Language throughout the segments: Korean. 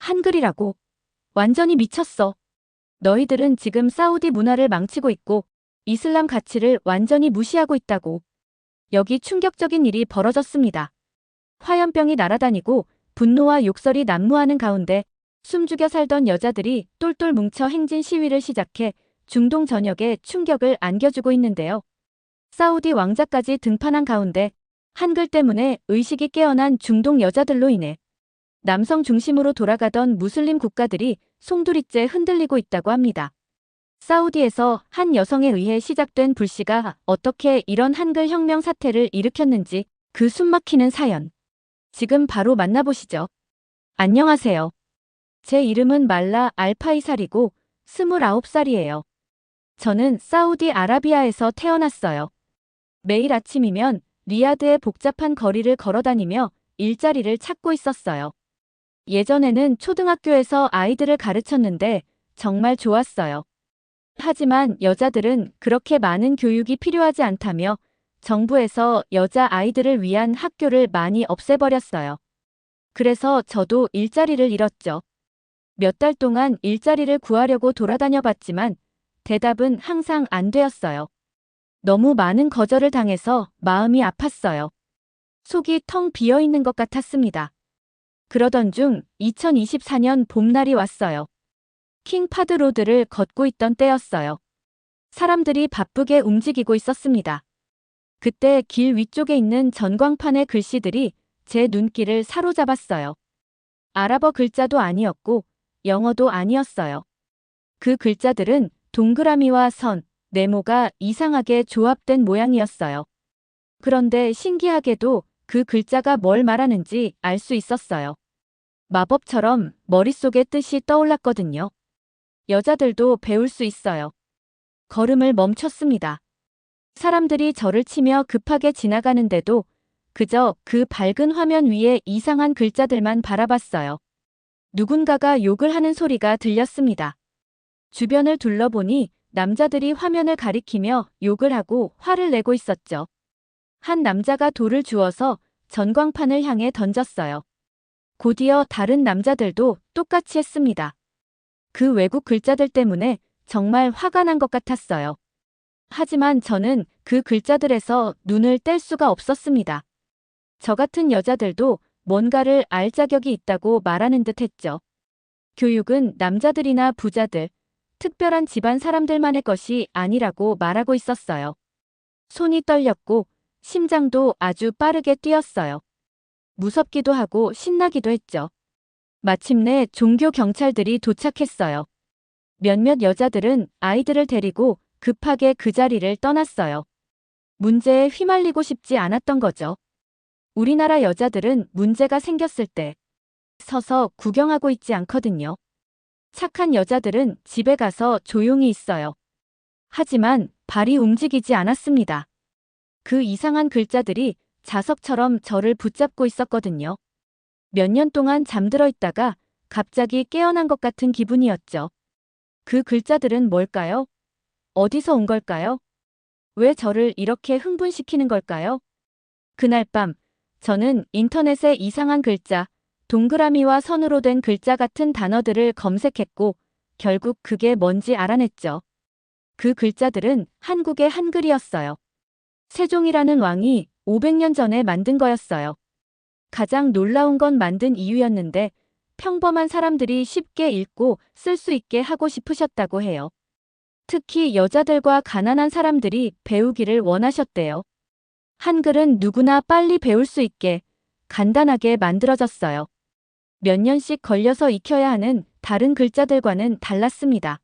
한글이라고. 완전히 미쳤어. 너희들은 지금 사우디 문화를 망치고 있고 이슬람 가치를 완전히 무시하고 있다고. 여기 충격적인 일이 벌어졌습니다. 화염병이 날아다니고 분노와 욕설이 난무하는 가운데 숨죽여 살던 여자들이 똘똘 뭉쳐 행진 시위를 시작해 중동 전역에 충격을 안겨주고 있는데요. 사우디 왕자까지 등판한 가운데 한글 때문에 의식이 깨어난 중동 여자들로 인해 남성 중심으로 돌아가던 무슬림 국가들이 송두리째 흔들리고 있다고 합니다. 사우디에서 한 여성에 의해 시작된 불씨가 어떻게 이런 한글 혁명 사태를 일으켰는지 그 숨막히는 사연. 지금 바로 만나보시죠. 안녕하세요. 제 이름은 말라 알파이살이고 29살이에요. 저는 사우디아라비아에서 태어났어요. 매일 아침이면 리야드의 복잡한 거리를 걸어다니며 일자리를 찾고 있었어요. 예전에는 초등학교에서 아이들을 가르쳤는데 정말 좋았어요. 하지만 여자들은 그렇게 많은 교육이 필요하지 않다며 정부에서 여자 아이들을 위한 학교를 많이 없애버렸어요. 그래서 저도 일자리를 잃었죠. 몇 달 동안 일자리를 구하려고 돌아다녀 봤지만 대답은 항상 안 되었어요. 너무 많은 거절을 당해서 마음이 아팠어요. 속이 텅 비어 있는 것 같았습니다. 그러던 중 2024년 봄날이 왔어요. 킹파드로드를 걷고 있던 때였어요. 사람들이 바쁘게 움직이고 있었습니다. 그때 길 위쪽에 있는 전광판의 글씨들이 제 눈길을 사로잡았어요. 아랍어 글자도 아니었고 영어도 아니었어요. 그 글자들은 동그라미와 선, 네모가 이상하게 조합된 모양이었어요. 그런데 신기하게도 그 글자가 뭘 말하는지 알 수 있었어요. 마법처럼 머릿속에 뜻이 떠올랐거든요. 여자들도 배울 수 있어요. 걸음을 멈췄습니다. 사람들이 저를 치며 급하게 지나가는데도 그저 그 밝은 화면 위에 이상한 글자들만 바라봤어요. 누군가가 욕을 하는 소리가 들렸습니다. 주변을 둘러보니 남자들이 화면을 가리키며 욕을 하고 화를 내고 있었죠. 한 남자가 돌을 주워서 전광판을 향해 던졌어요. 곧이어 다른 남자들도 똑같이 했습니다. 그 외국 글자들 때문에 정말 화가 난 것 같았어요. 하지만 저는 그 글자들에서 눈을 뗄 수가 없었습니다. 저 같은 여자들도 뭔가를 알 자격이 있다고 말하는 듯 했죠. 교육은 남자들이나 부자들, 특별한 집안 사람들만의 것이 아니라고 말하고 있었어요. 손이 떨렸고 심장도 아주 빠르게 뛰었어요. 무섭기도 하고 신나기도 했죠. 마침내 종교 경찰들이 도착했어요. 몇몇 여자들은 아이들을 데리고 급하게 그 자리를 떠났어요. 문제에 휘말리고 싶지 않았던 거죠. 우리나라 여자들은 문제가 생겼을 때 서서 구경하고 있지 않거든요. 착한 여자들은 집에 가서 조용히 있어요. 하지만 발이 움직이지 않았습니다. 그 이상한 글자들이 자석처럼 저를 붙잡고 있었거든요. 몇 년 동안 잠들어 있다가 갑자기 깨어난 것 같은 기분이었죠. 그 글자들은 뭘까요? 어디서 온 걸까요? 왜 저를 이렇게 흥분시키는 걸까요? 그날 밤, 저는 인터넷에 이상한 글자, 동그라미와 선으로 된 글자 같은 단어들을 검색했고, 결국 그게 뭔지 알아냈죠. 그 글자들은 한국의 한글이었어요. 세종이라는 왕이 500년 전에 만든 거였어요. 가장 놀라운 건 만든 이유였는데, 평범한 사람들이 쉽게 읽고 쓸 수 있게 하고 싶으셨다고 해요. 특히 여자들과 가난한 사람들이 배우기를 원하셨대요. 한글은 누구나 빨리 배울 수 있게 간단하게 만들어졌어요. 몇 년씩 걸려서 익혀야 하는 다른 글자들과는 달랐습니다.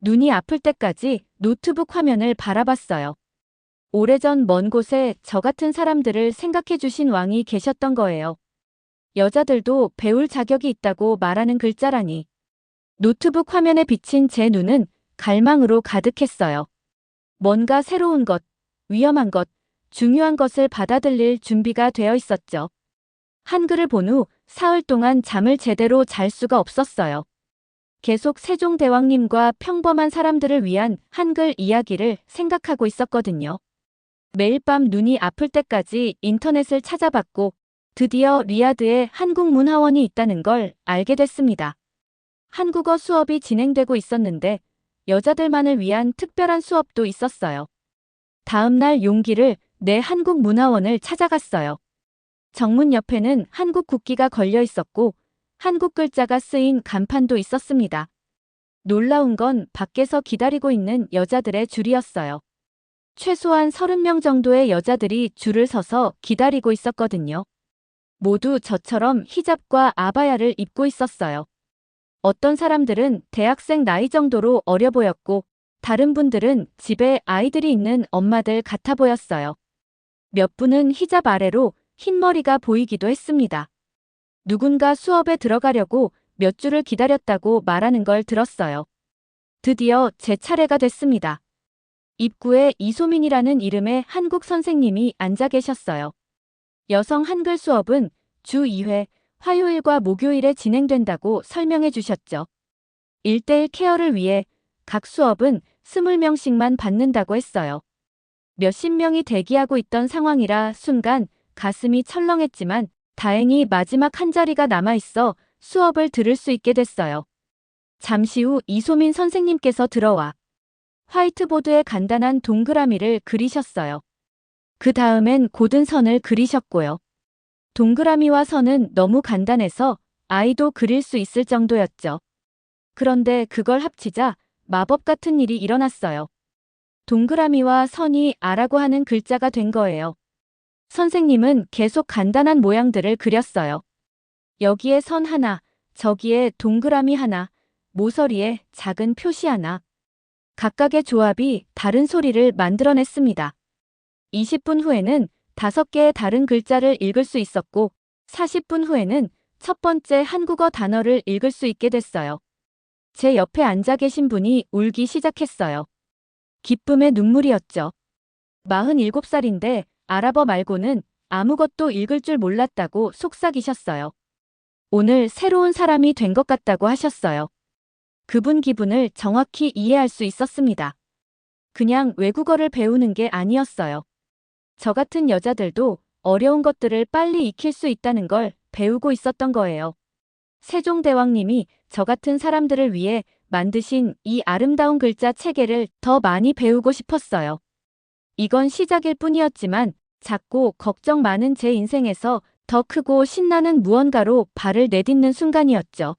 눈이 아플 때까지 노트북 화면을 바라봤어요. 오래전 먼 곳에 저 같은 사람들을 생각해 주신 왕이 계셨던 거예요. 여자들도 배울 자격이 있다고 말하는 글자라니. 노트북 화면에 비친 제 눈은 갈망으로 가득했어요. 뭔가 새로운 것, 위험한 것, 중요한 것을 받아들일 준비가 되어 있었죠. 한글을 본 후 사흘 동안 잠을 제대로 잘 수가 없었어요. 계속 세종대왕님과 평범한 사람들을 위한 한글 이야기를 생각하고 있었거든요. 매일 밤 눈이 아플 때까지 인터넷을 찾아봤고 드디어 리야드에 한국문화원이 있다는 걸 알게 됐습니다. 한국어 수업이 진행되고 있었는데 여자들만을 위한 특별한 수업도 있었어요. 다음 날 용기를 내 한국문화원을 찾아갔어요. 정문 옆에는 한국 국기가 걸려 있었고 한국 글자가 쓰인 간판도 있었습니다. 놀라운 건 밖에서 기다리고 있는 여자들의 줄이었어요. 최소한 30명 정도의 여자들이 줄을 서서 기다리고 있었거든요. 모두 저처럼 히잡과 아바야를 입고 있었어요. 어떤 사람들은 대학생 나이 정도로 어려 보였고 다른 분들은 집에 아이들이 있는 엄마들 같아 보였어요. 몇 분은 히잡 아래로 흰머리가 보이기도 했습니다. 누군가 수업에 들어가려고 몇 줄을 기다렸다고 말하는 걸 들었어요. 드디어 제 차례가 됐습니다. 입구에 이소민이라는 이름의 한국 선생님이 앉아 계셨어요. 여성 한글 수업은 주 2회 화요일과 목요일에 진행된다고 설명해 주셨죠. 1대1 케어를 위해 각 수업은 20명씩만 받는다고 했어요. 몇십 명이 대기하고 있던 상황이라 순간 가슴이 철렁했지만 다행히 마지막 한 자리가 남아있어 수업을 들을 수 있게 됐어요. 잠시 후 이소민 선생님께서 들어와 화이트보드에 간단한 동그라미를 그리셨어요. 그 다음엔 고든 선을 그리셨고요. 동그라미와 선은 너무 간단해서 아이도 그릴 수 있을 정도였죠. 그런데 그걸 합치자 마법 같은 일이 일어났어요. 동그라미와 선이 아라고 하는 글자가 된 거예요. 선생님은 계속 간단한 모양들을 그렸어요. 여기에 선 하나, 저기에 동그라미 하나, 모서리에 작은 표시 하나. 각각의 조합이 다른 소리를 만들어냈습니다. 20분 후에는 5개의 다른 글자를 읽을 수 있었고 40분 후에는 첫 번째 한국어 단어를 읽을 수 있게 됐어요. 제 옆에 앉아 계신 분이 울기 시작했어요. 기쁨의 눈물이었죠. 47살인데 아랍어 말고는 아무것도 읽을 줄 몰랐다고 속삭이셨어요. 오늘 새로운 사람이 된 것 같다고 하셨어요. 그분 기분을 정확히 이해할 수 있었습니다. 그냥 외국어를 배우는 게 아니었어요. 저 같은 여자들도 어려운 것들을 빨리 익힐 수 있다는 걸 배우고 있었던 거예요. 세종대왕님이 저 같은 사람들을 위해 만드신 이 아름다운 글자 체계를 더 많이 배우고 싶었어요. 이건 시작일 뿐이었지만 작고 걱정 많은 제 인생에서 더 크고 신나는 무언가로 발을 내딛는 순간이었죠.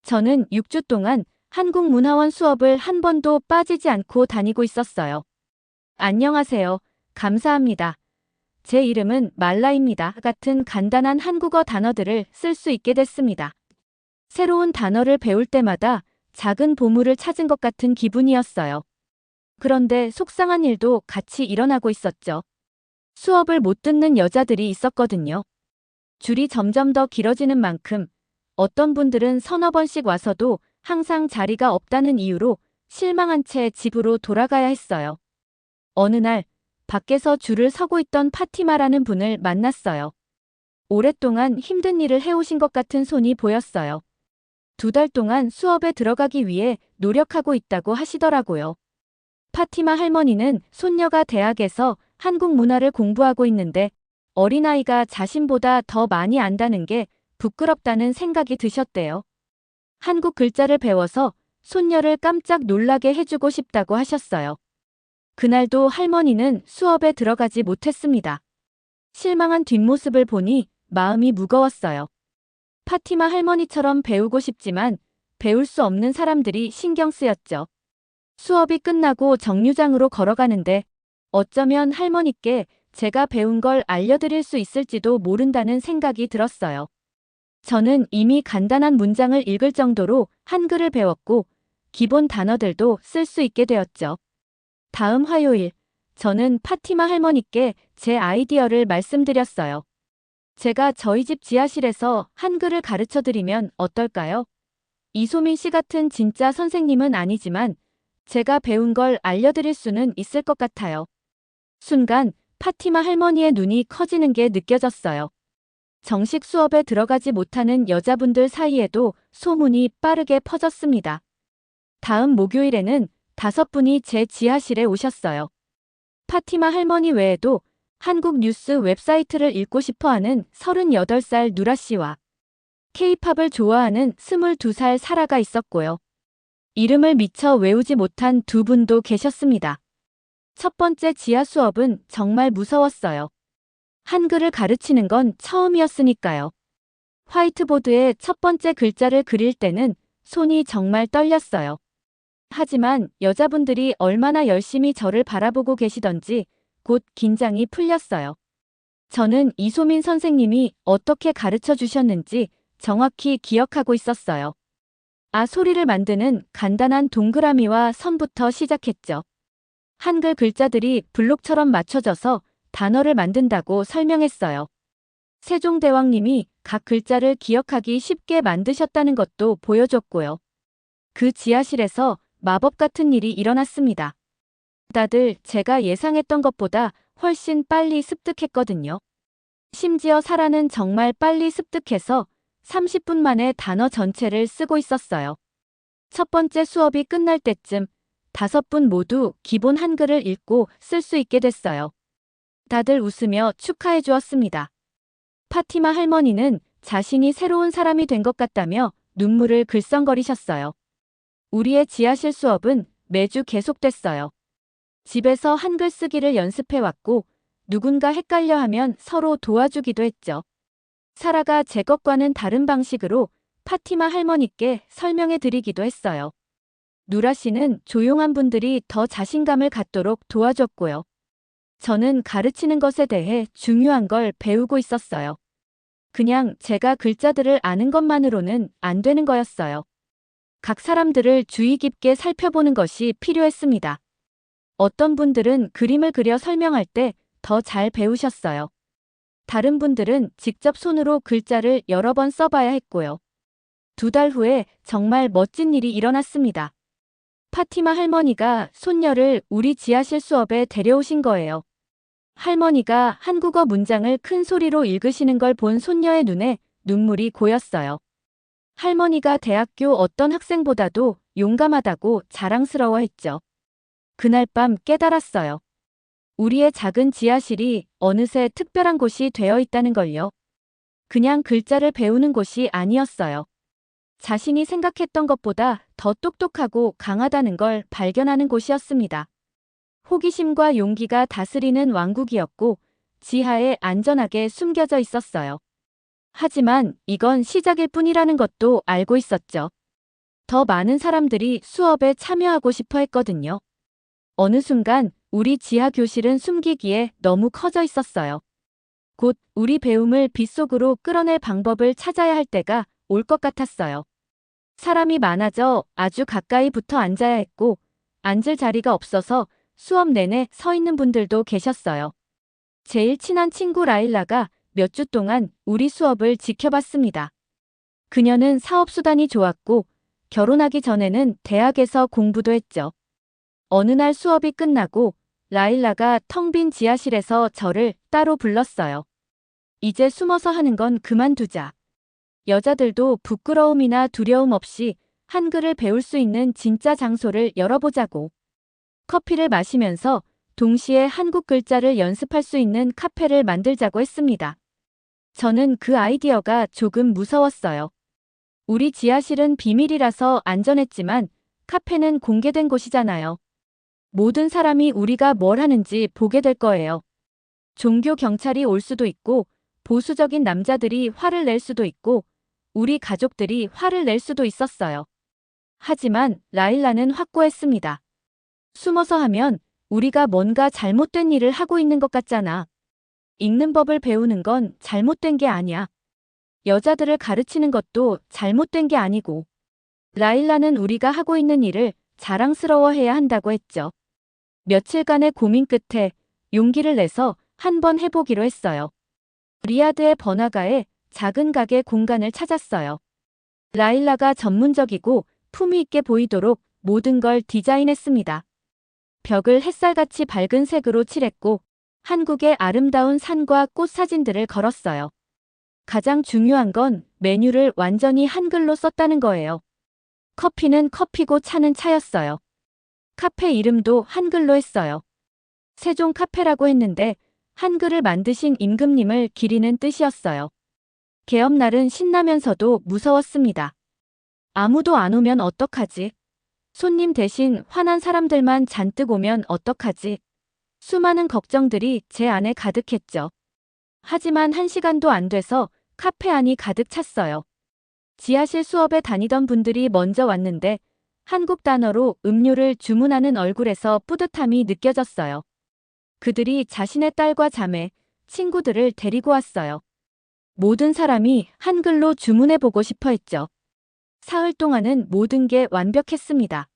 저는 6주 동안 한국문화원 수업을 한 번도 빠지지 않고 다니고 있었어요. 안녕하세요. 감사합니다. 제 이름은 말라입니다. 같은 간단한 한국어 단어들을 쓸 수 있게 됐습니다. 새로운 단어를 배울 때마다 작은 보물을 찾은 것 같은 기분이었어요. 그런데 속상한 일도 같이 일어나고 있었죠. 수업을 못 듣는 여자들이 있었거든요. 줄이 점점 더 길어지는 만큼 어떤 분들은 서너 번씩 와서도 항상 자리가 없다는 이유로 실망한 채 집으로 돌아가야 했어요. 어느 날 밖에서 줄을 서고 있던 파티마라는 분을 만났어요. 오랫동안 힘든 일을 해오신 것 같은 손이 보였어요. 2달 동안 수업에 들어가기 위해 노력하고 있다고 하시더라고요. 파티마 할머니는 손녀가 대학에서 한국 문화를 공부하고 있는데 어린아이가 자신보다 더 많이 안다는 게 부끄럽다는 생각이 드셨대요. 한국 글자를 배워서 손녀를 깜짝 놀라게 해주고 싶다고 하셨어요. 그날도 할머니는 수업에 들어가지 못했습니다. 실망한 뒷모습을 보니 마음이 무거웠어요. 파티마 할머니처럼 배우고 싶지만 배울 수 없는 사람들이 신경 쓰였죠. 수업이 끝나고 정류장으로 걸어가는데 어쩌면 할머니께 제가 배운 걸 알려드릴 수 있을지도 모른다는 생각이 들었어요. 저는 이미 간단한 문장을 읽을 정도로 한글을 배웠고 기본 단어들도 쓸 수 있게 되었죠. 다음 화요일, 저는 파티마 할머니께 제 아이디어를 말씀드렸어요. 제가 저희 집 지하실에서 한글을 가르쳐드리면 어떨까요? 이소민 씨 같은 진짜 선생님은 아니지만 제가 배운 걸 알려드릴 수는 있을 것 같아요. 순간 파티마 할머니의 눈이 커지는 게 느껴졌어요. 정식 수업에 들어가지 못하는 여자분들 사이에도 소문이 빠르게 퍼졌습니다. 다음 목요일에는 5분이 제 지하실에 오셨어요. 파티마 할머니 외에도 한국 뉴스 웹사이트를 읽고 싶어하는 38살 누라 씨와 K-팝을 좋아하는 22살 사라가 있었고요. 이름을 미처 외우지 못한 두 분도 계셨습니다. 첫 번째 지하 수업은 정말 무서웠어요. 한글을 가르치는 건 처음이었으니까요. 화이트보드에 첫 번째 글자를 그릴 때는 손이 정말 떨렸어요. 하지만 여자분들이 얼마나 열심히 저를 바라보고 계시던지 곧 긴장이 풀렸어요. 저는 이소민 선생님이 어떻게 가르쳐 주셨는지 정확히 기억하고 있었어요. 아 소리를 만드는 간단한 동그라미와 선부터 시작했죠. 한글 글자들이 블록처럼 맞춰져서 단어를 만든다고 설명했어요. 세종대왕님이 각 글자를 기억하기 쉽게 만드셨다는 것도 보여줬고요. 그 지하실에서 마법 같은 일이 일어났습니다. 다들 제가 예상했던 것보다 훨씬 빨리 습득했거든요. 심지어 사라는 정말 빨리 습득해서 30분 만에 단어 전체를 쓰고 있었어요. 첫 번째 수업이 끝날 때쯤 5분 모두 기본 한글을 읽고 쓸 수 있게 됐어요. 다들 웃으며 축하해 주었습니다. 파티마 할머니는 자신이 새로운 사람이 된 것 같다며 눈물을 글썽거리셨어요. 우리의 지하실 수업은 매주 계속됐어요. 집에서 한글 쓰기를 연습해왔고 누군가 헷갈려하면 서로 도와주기도 했죠. 사라가 제 것과는 다른 방식으로 파티마 할머니께 설명해 드리기도 했어요. 누라 씨는 조용한 분들이 더 자신감을 갖도록 도와줬고요. 저는 가르치는 것에 대해 중요한 걸 배우고 있었어요. 그냥 제가 글자들을 아는 것만으로는 안 되는 거였어요. 각 사람들을 주의 깊게 살펴보는 것이 필요했습니다. 어떤 분들은 그림을 그려 설명할 때 더 잘 배우셨어요. 다른 분들은 직접 손으로 글자를 여러 번 써봐야 했고요. 2달 후에 정말 멋진 일이 일어났습니다. 파티마 할머니가 손녀를 우리 지하실 수업에 데려오신 거예요. 할머니가 한국어 문장을 큰 소리로 읽으시는 걸 본 손녀의 눈에 눈물이 고였어요. 할머니가 대학교 어떤 학생보다도 용감하다고 자랑스러워했죠. 그날 밤 깨달았어요. 우리의 작은 지하실이 어느새 특별한 곳이 되어 있다는 걸요. 그냥 글자를 배우는 곳이 아니었어요. 자신이 생각했던 것보다 더 똑똑하고 강하다는 걸 발견하는 곳이었습니다. 호기심과 용기가 다스리는 왕국이었고 지하에 안전하게 숨겨져 있었어요. 하지만 이건 시작일 뿐이라는 것도 알고 있었죠. 더 많은 사람들이 수업에 참여하고 싶어 했거든요. 어느 순간 우리 지하 교실은 숨기기에 너무 커져 있었어요. 곧 우리 배움을 빗속으로 끌어낼 방법을 찾아야 할 때가 올 것 같았어요. 사람이 많아져 아주 가까이 붙어 앉아야 했고 앉을 자리가 없어서 수업 내내 서 있는 분들도 계셨어요. 제일 친한 친구 라일라가 몇 주 동안 우리 수업을 지켜봤습니다. 그녀는 사업수단이 좋았고 결혼하기 전에는 대학에서 공부도 했죠. 어느 날 수업이 끝나고 라일라가 텅 빈 지하실에서 저를 따로 불렀어요. 이제 숨어서 하는 건 그만두자. 여자들도 부끄러움이나 두려움 없이 한글을 배울 수 있는 진짜 장소를 열어보자고. 커피를 마시면서 동시에 한국 글자를 연습할 수 있는 카페를 만들자고 했습니다. 저는 그 아이디어가 조금 무서웠어요. 우리 지하실은 비밀이라서 안전했지만 카페는 공개된 곳이잖아요. 모든 사람이 우리가 뭘 하는지 보게 될 거예요. 종교 경찰이 올 수도 있고 보수적인 남자들이 화를 낼 수도 있고 우리 가족들이 화를 낼 수도 있었어요. 하지만 라일라는 확고했습니다. 숨어서 하면 우리가 뭔가 잘못된 일을 하고 있는 것 같잖아. 읽는 법을 배우는 건 잘못된 게 아니야. 여자들을 가르치는 것도 잘못된 게 아니고. 라일라는 우리가 하고 있는 일을 자랑스러워해야 한다고 했죠. 며칠간의 고민 끝에 용기를 내서 한번 해보기로 했어요. 리야드의 번화가에 작은 가게 공간을 찾았어요. 라일라가 전문적이고 품위 있게 보이도록 모든 걸 디자인했습니다. 벽을 햇살같이 밝은 색으로 칠했고 한국의 아름다운 산과 꽃 사진들을 걸었어요. 가장 중요한 건 메뉴를 완전히 한글로 썼다는 거예요. 커피는 커피고 차는 차였어요. 카페 이름도 한글로 했어요. 세종 카페라고 했는데 한글을 만드신 임금님을 기리는 뜻이었어요. 개업날은 신나면서도 무서웠습니다. 아무도 안 오면 어떡하지? 손님 대신 화난 사람들만 잔뜩 오면 어떡하지? 수많은 걱정들이 제 안에 가득했죠. 하지만 1시간도 안 돼서 카페 안이 가득 찼어요. 지하실 수업에 다니던 분들이 먼저 왔는데 한국 단어로 음료를 주문하는 얼굴에서 뿌듯함이 느껴졌어요. 그들이 자신의 딸과 자매, 친구들을 데리고 왔어요. 모든 사람이 한글로 주문해보고 싶어 했죠. 사흘 동안은 모든 게 완벽했습니다.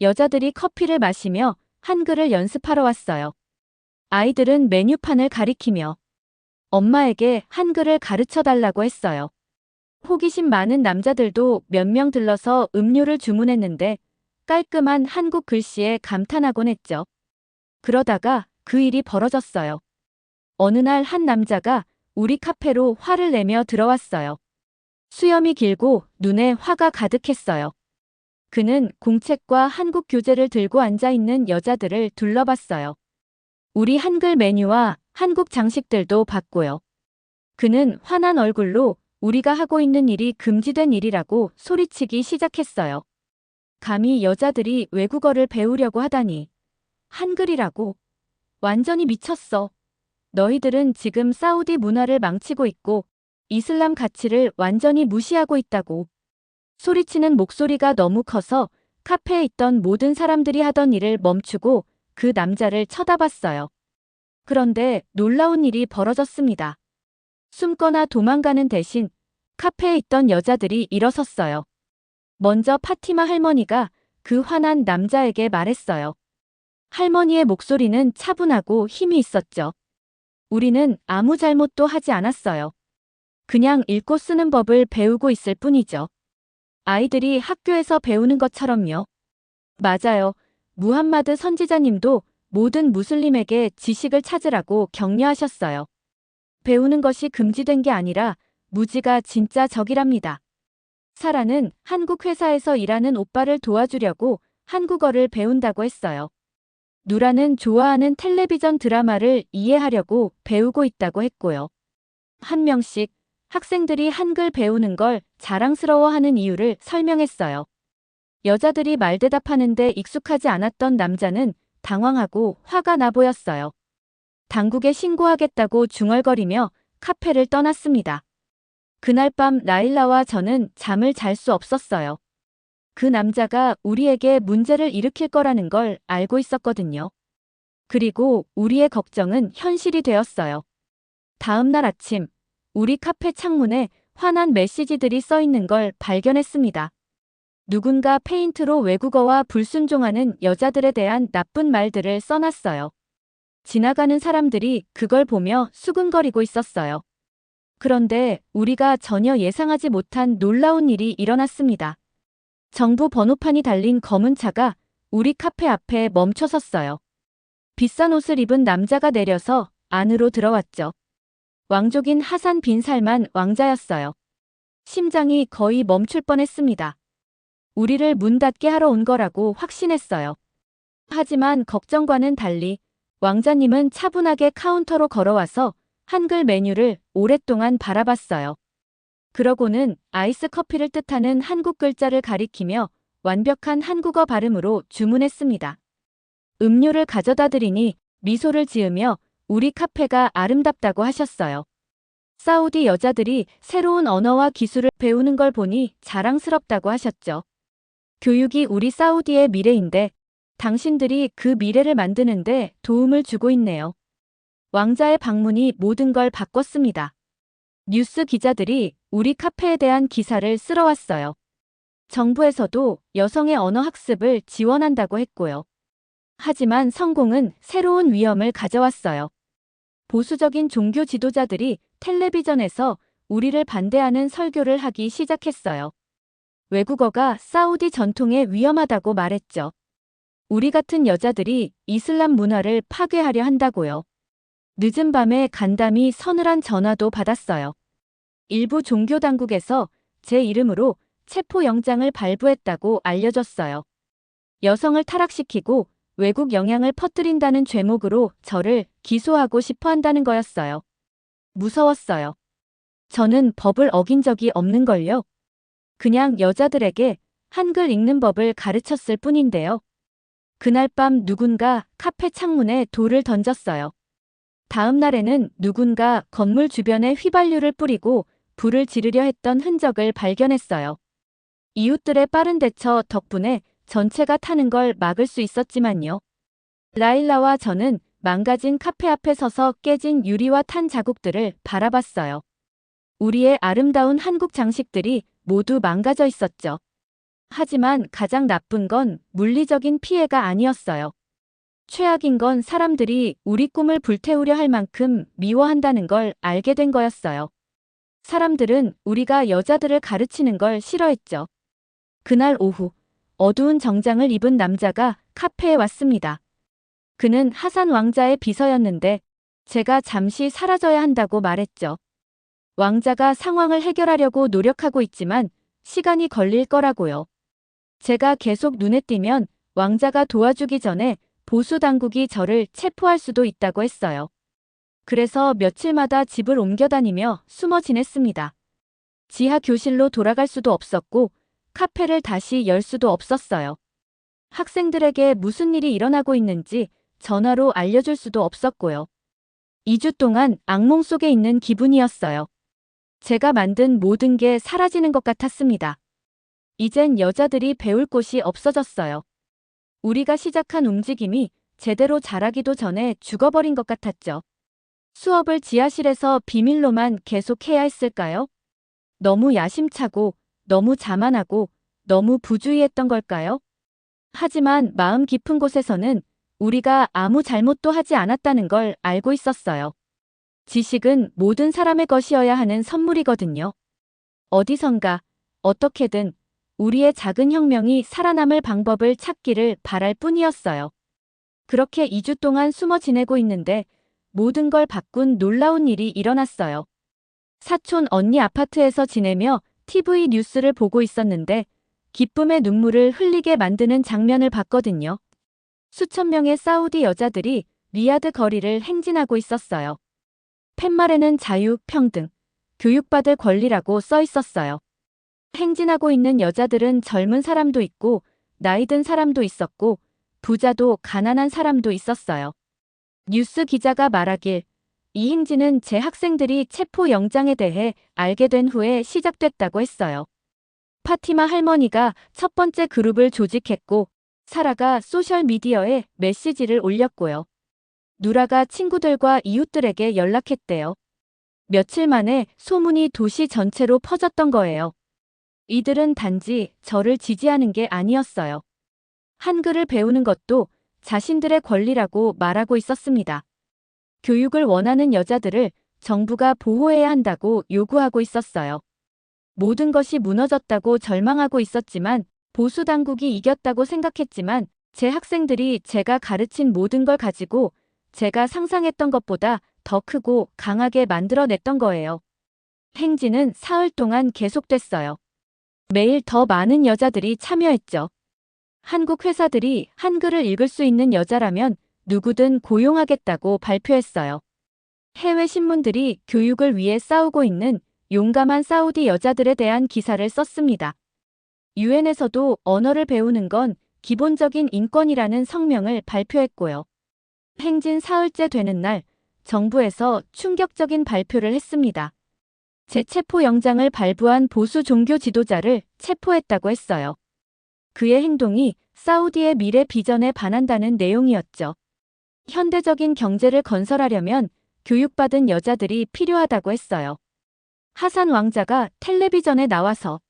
여자들이 커피를 마시며 한글을 연습하러 왔어요. 아이들은 메뉴판을 가리키며 엄마에게 한글을 가르쳐 달라고 했어요. 호기심 많은 남자들도 몇 명 들러서 음료를 주문했는데 깔끔한 한국 글씨에 감탄하곤 했죠. 그러다가 그 일이 벌어졌어요. 어느 날 한 남자가 우리 카페로 화를 내며 들어왔어요. 수염이 길고 눈에 화가 가득했어요. 그는 공책과 한국 교재를 들고 앉아있는 여자들을 둘러봤어요. 우리 한글 메뉴와 한국 장식들도 봤고요. 그는 화난 얼굴로 우리가 하고 있는 일이 금지된 일이라고 소리치기 시작했어요. 감히 여자들이 외국어를 배우려고 하다니. 한글이라고. 완전히 미쳤어. 너희들은 지금 사우디 문화를 망치고 있고 이슬람 가치를 완전히 무시하고 있다고. 소리치는 목소리가 너무 커서 카페에 있던 모든 사람들이 하던 일을 멈추고 그 남자를 쳐다봤어요. 그런데 놀라운 일이 벌어졌습니다. 숨거나 도망가는 대신 카페에 있던 여자들이 일어섰어요. 먼저 파티마 할머니가 그 화난 남자에게 말했어요. 할머니의 목소리는 차분하고 힘이 있었죠. 우리는 아무 잘못도 하지 않았어요. 그냥 읽고 쓰는 법을 배우고 있을 뿐이죠. 아이들이 학교에서 배우는 것처럼요. 맞아요. 무함마드 선지자님도 모든 무슬림에게 지식을 찾으라고 격려하셨어요. 배우는 것이 금지된 게 아니라 무지가 진짜 적이랍니다. 사라는 한국 회사에서 일하는 오빠를 도와주려고 한국어를 배운다고 했어요. 누라는 좋아하는 텔레비전 드라마를 이해하려고 배우고 있다고 했고요. 한 명씩 학생들이 한글 배우는 걸 자랑스러워하는 이유를 설명했어요. 여자들이 말대답하는데 익숙하지 않았던 남자는 당황하고 화가 나 보였어요. 당국에 신고하겠다고 중얼거리며 카페를 떠났습니다. 그날 밤 라일라와 저는 잠을 잘 수 없었어요. 그 남자가 우리에게 문제를 일으킬 거라는 걸 알고 있었거든요. 그리고 우리의 걱정은 현실이 되었어요. 다음 날 아침, 우리 카페 창문에 화난 메시지들이 써 있는 걸 발견했습니다. 누군가 페인트로 외국어와 불순종하는 여자들에 대한 나쁜 말들을 써놨어요. 지나가는 사람들이 그걸 보며 수근거리고 있었어요. 그런데 우리가 전혀 예상하지 못한 놀라운 일이 일어났습니다. 정부 번호판이 달린 검은 차가 우리 카페 앞에 멈춰 섰어요. 비싼 옷을 입은 남자가 내려서 안으로 들어왔죠. 왕족인 하산 빈 살만 왕자였어요. 심장이 거의 멈출 뻔했습니다. 우리를 문 닫게 하러 온 거라고 확신했어요. 하지만 걱정과는 달리 왕자님은 차분하게 카운터로 걸어와서 한글 메뉴를 오랫동안 바라봤어요. 그러고는 아이스 커피를 뜻하는 한국 글자를 가리키며 완벽한 한국어 발음으로 주문했습니다. 음료를 가져다 드리니 미소를 지으며 우리 카페가 아름답다고 하셨어요. 사우디 여자들이 새로운 언어와 기술을 배우는 걸 보니 자랑스럽다고 하셨죠. 교육이 우리 사우디의 미래인데 당신들이 그 미래를 만드는데 도움을 주고 있네요. 왕자의 방문이 모든 걸 바꿨습니다. 뉴스 기자들이 우리 카페에 대한 기사를 쓸어왔어요. 정부에서도 여성의 언어 학습을 지원한다고 했고요. 하지만 성공은 새로운 위험을 가져왔어요. 보수적인 종교 지도자들이 텔레비전에서 우리를 반대하는 설교를 하기 시작했어요. 외국어가 사우디 전통에 위험하다고 말했죠. 우리 같은 여자들이 이슬람 문화를 파괴하려 한다고요. 늦은 밤에 간담이 서늘한 전화도 받았어요. 일부 종교 당국에서 제 이름으로 체포영장을 발부했다고 알려졌어요. 여성을 타락시키고 외국 영향을 퍼뜨린다는 죄목으로 저를 기소하고 싶어 한다는 거였어요. 무서웠어요. 저는 법을 어긴 적이 없는걸요. 그냥 여자들에게 한글 읽는 법을 가르쳤을 뿐인데요. 그날 밤 누군가 카페 창문에 돌을 던졌어요. 다음 날에는 누군가 건물 주변에 휘발유를 뿌리고 불을 지르려 했던 흔적을 발견했어요. 이웃들의 빠른 대처 덕분에 전체가 타는 걸 막을 수 있었지만요. 라일라와 저는 망가진 카페 앞에 서서 깨진 유리와 탄 자국들을 바라봤어요. 우리의 아름다운 한국 장식들이 모두 망가져 있었죠. 하지만 가장 나쁜 건 물리적인 피해가 아니었어요. 최악인 건 사람들이 우리 꿈을 불태우려 할 만큼 미워한다는 걸 알게 된 거였어요. 사람들은 우리가 여자들을 가르치는 걸 싫어했죠. 그날 오후, 어두운 정장을 입은 남자가 카페에 왔습니다. 그는 하산 왕자의 비서였는데 제가 잠시 사라져야 한다고 말했죠. 왕자가 상황을 해결하려고 노력하고 있지만 시간이 걸릴 거라고요. 제가 계속 눈에 띄면 왕자가 도와주기 전에 보수 당국이 저를 체포할 수도 있다고 했어요. 그래서 며칠마다 집을 옮겨 다니며 숨어 지냈습니다. 지하 교실로 돌아갈 수도 없었고 카페를 다시 열 수도 없었어요. 학생들에게 무슨 일이 일어나고 있는지 전화로 알려줄 수도 없었고요. 2주 동안 악몽 속에 있는 기분이었어요. 제가 만든 모든 게 사라지는 것 같았습니다. 이젠 여자들이 배울 곳이 없어졌어요. 우리가 시작한 움직임이 제대로 자라기도 전에 죽어버린 것 같았죠. 수업을 지하실에서 비밀로만 계속해야 했을까요? 너무 야심차고, 너무 자만하고, 너무 부주의했던 걸까요? 하지만 마음 깊은 곳에서는 우리가 아무 잘못도 하지 않았다는 걸 알고 있었어요. 지식은 모든 사람의 것이어야 하는 선물이거든요. 어디선가, 어떻게든 우리의 작은 혁명이 살아남을 방법을 찾기를 바랄 뿐이었어요. 그렇게 2주 동안 숨어 지내고 있는데 모든 걸 바꾼 놀라운 일이 일어났어요. 사촌 언니 아파트에서 지내며 TV 뉴스를 보고 있었는데 기쁨의 눈물을 흘리게 만드는 장면을 봤거든요. 수천 명의 사우디 여자들이 리야드 거리를 행진하고 있었어요. 팻말에는 자유, 평등, 교육받을 권리라고 써 있었어요. 행진하고 있는 여자들은 젊은 사람도 있고 나이 든 사람도 있었고 부자도 가난한 사람도 있었어요. 뉴스 기자가 말하길 이 행진은 제 학생들이 체포 영장에 대해 알게 된 후에 시작됐다고 했어요. 파티마 할머니가 첫 번째 그룹을 조직했고 사라가 소셜미디어에 메시지를 올렸고요. 누라가 친구들과 이웃들에게 연락했대요. 며칠 만에 소문이 도시 전체로 퍼졌던 거예요. 이들은 단지 저를 지지하는 게 아니었어요. 한글을 배우는 것도 자신들의 권리라고 말하고 있었습니다. 교육을 원하는 여자들을 정부가 보호해야 한다고 요구하고 있었어요. 모든 것이 무너졌다고 절망하고 있었지만 보수 당국이 이겼다고 생각했지만 제 학생들이 제가 가르친 모든 걸 가지고 제가 상상했던 것보다 더 크고 강하게 만들어냈던 거예요. 행진은 사흘 동안 계속됐어요. 매일 더 많은 여자들이 참여했죠. 한국 회사들이 한글을 읽을 수 있는 여자라면 누구든 고용하겠다고 발표했어요. 해외 신문들이 교육을 위해 싸우고 있는 용감한 사우디 여자들에 대한 기사를 썼습니다. 유엔에서도 언어를 배우는 건 기본적인 인권이라는 성명을 발표했고요. 행진 사흘째 되는 날, 정부에서 충격적인 발표를 했습니다. 재체포 영장을 발부한 보수 종교 지도자를 체포했다고 했어요. 그의 행동이 사우디의 미래 비전에 반한다는 내용이었죠. 현대적인 경제를 건설하려면 교육받은 여자들이 필요하다고 했어요. 하산 왕자가 텔레비전에 나와서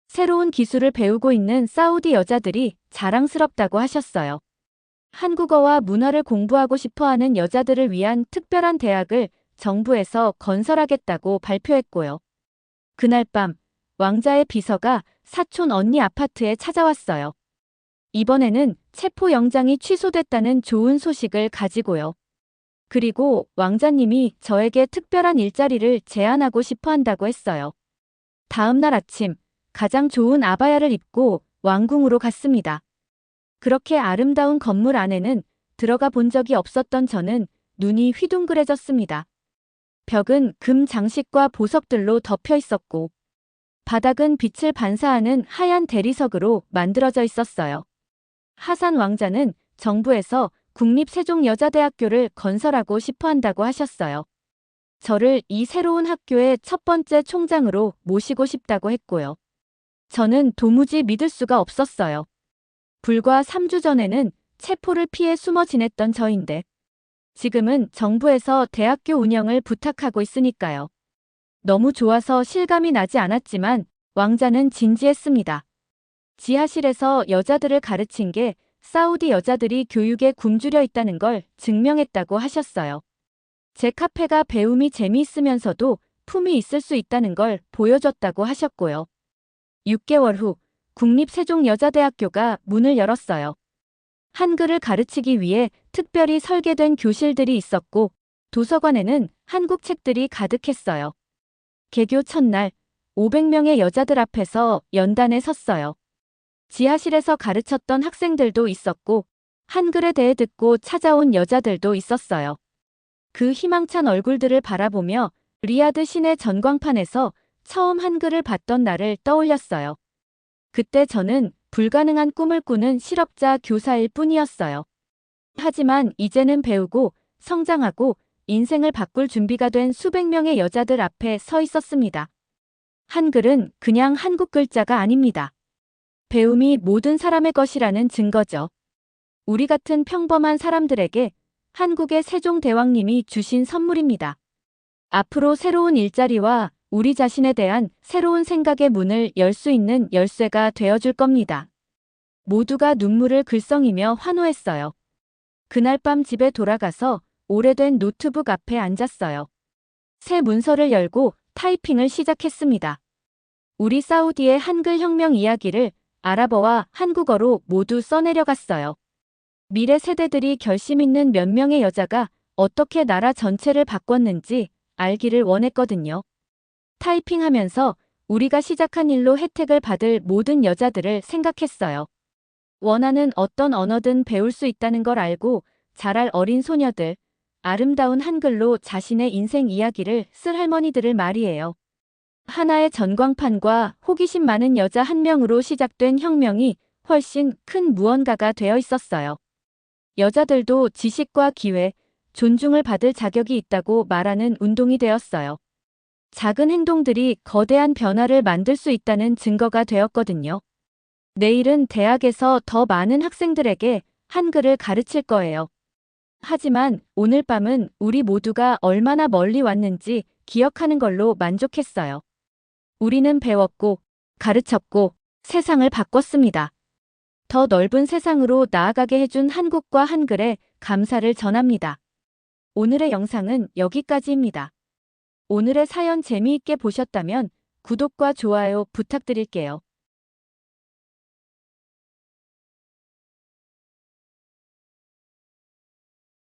새로운 기술을 배우고 있는 사우디 여자들이 자랑스럽다고 하셨어요. 한국어와 문화를 공부하고 싶어하는 여자들을 위한 특별한 대학을 정부에서 건설하겠다고 발표했고요. 그날 밤 왕자의 비서가 사촌 언니 아파트에 찾아왔어요. 이번에는 체포 영장이 취소됐다는 좋은 소식을 가지고요. 그리고 왕자님이 저에게 특별한 일자리를 제안하고 싶어 한다고 했어요. 다음 날 아침 가장 좋은 아바야를 입고 왕궁으로 갔습니다. 그렇게 아름다운 건물 안에는 들어가 본 적이 없었던 저는 눈이 휘둥그레졌습니다. 벽은 금 장식과 보석들로 덮여 있었고 바닥은 빛을 반사하는 하얀 대리석으로 만들어져 있었어요. 하산 왕자는 정부에서 국립세종여자대학교를 건설하고 싶어 한다고 하셨어요. 저를 이 새로운 학교의 첫 번째 총장으로 모시고 싶다고 했고요. 저는 도무지 믿을 수가 없었어요. 불과 3주 전에는 체포를 피해 숨어 지냈던 저인데 지금은 정부에서 대학교 운영을 부탁하고 있으니까요. 너무 좋아서 실감이 나지 않았지만 왕자는 진지했습니다. 지하실에서 여자들을 가르친 게 사우디 여자들이 교육에 굶주려 있다는 걸 증명했다고 하셨어요. 제 카페가 배움이 재미있으면서도 품이 있을 수 있다는 걸 보여줬다고 하셨고요. 6개월 후 국립세종여자대학교가 문을 열었어요. 한글을 가르치기 위해 특별히 설계된 교실들이 있었고 도서관에는 한국 책들이 가득했어요. 개교 첫날 500명의 여자들 앞에서 연단에 섰어요. 지하실에서 가르쳤던 학생들도 있었고 한글에 대해 듣고 찾아온 여자들도 있었어요. 그 희망찬 얼굴들을 바라보며 리야드 시내 전광판에서 처음 한글을 봤던 날을 떠올렸어요. 그때 저는 불가능한 꿈을 꾸는 실업자 교사일 뿐이었어요. 하지만 이제는 배우고 성장하고 인생을 바꿀 준비가 된 수백 명의 여자들 앞에 서 있었습니다. 한글은 그냥 한국 글자가 아닙니다. 배움이 모든 사람의 것이라는 증거죠. 우리 같은 평범한 사람들에게 한국의 세종대왕님이 주신 선물입니다. 앞으로 새로운 일자리와 우리 자신에 대한 새로운 생각의 문을 열 수 있는 열쇠가 되어줄 겁니다. 모두가 눈물을 글썽이며 환호했어요. 그날 밤 집에 돌아가서 오래된 노트북 앞에 앉았어요. 새 문서를 열고 타이핑을 시작했습니다. 우리 사우디의 한글 혁명 이야기를 아랍어와 한국어로 모두 써내려갔어요. 미래 세대들이 결심 있는 몇 명의 여자가 어떻게 나라 전체를 바꿨는지 알기를 원했거든요. 타이핑하면서 우리가 시작한 일로 혜택을 받을 모든 여자들을 생각했어요. 원하는 어떤 언어든 배울 수 있다는 걸 알고 자랄 어린 소녀들, 아름다운 한글로 자신의 인생 이야기를 쓸 할머니들을 말이에요. 하나의 전광판과 호기심 많은 여자 한 명으로 시작된 혁명이 훨씬 큰 무언가가 되어 있었어요. 여자들도 지식과 기회, 존중을 받을 자격이 있다고 말하는 운동이 되었어요. 작은 행동들이 거대한 변화를 만들 수 있다는 증거가 되었거든요. 내일은 대학에서 더 많은 학생들에게 한글을 가르칠 거예요. 하지만 오늘 밤은 우리 모두가 얼마나 멀리 왔는지 기억하는 걸로 만족했어요. 우리는 배웠고, 가르쳤고, 세상을 바꿨습니다. 더 넓은 세상으로 나아가게 해준 한국과 한글에 감사를 전합니다. 오늘의 영상은 여기까지입니다. 오늘의 사연 재미있게 보셨다면 구독과 좋아요 부탁드릴게요.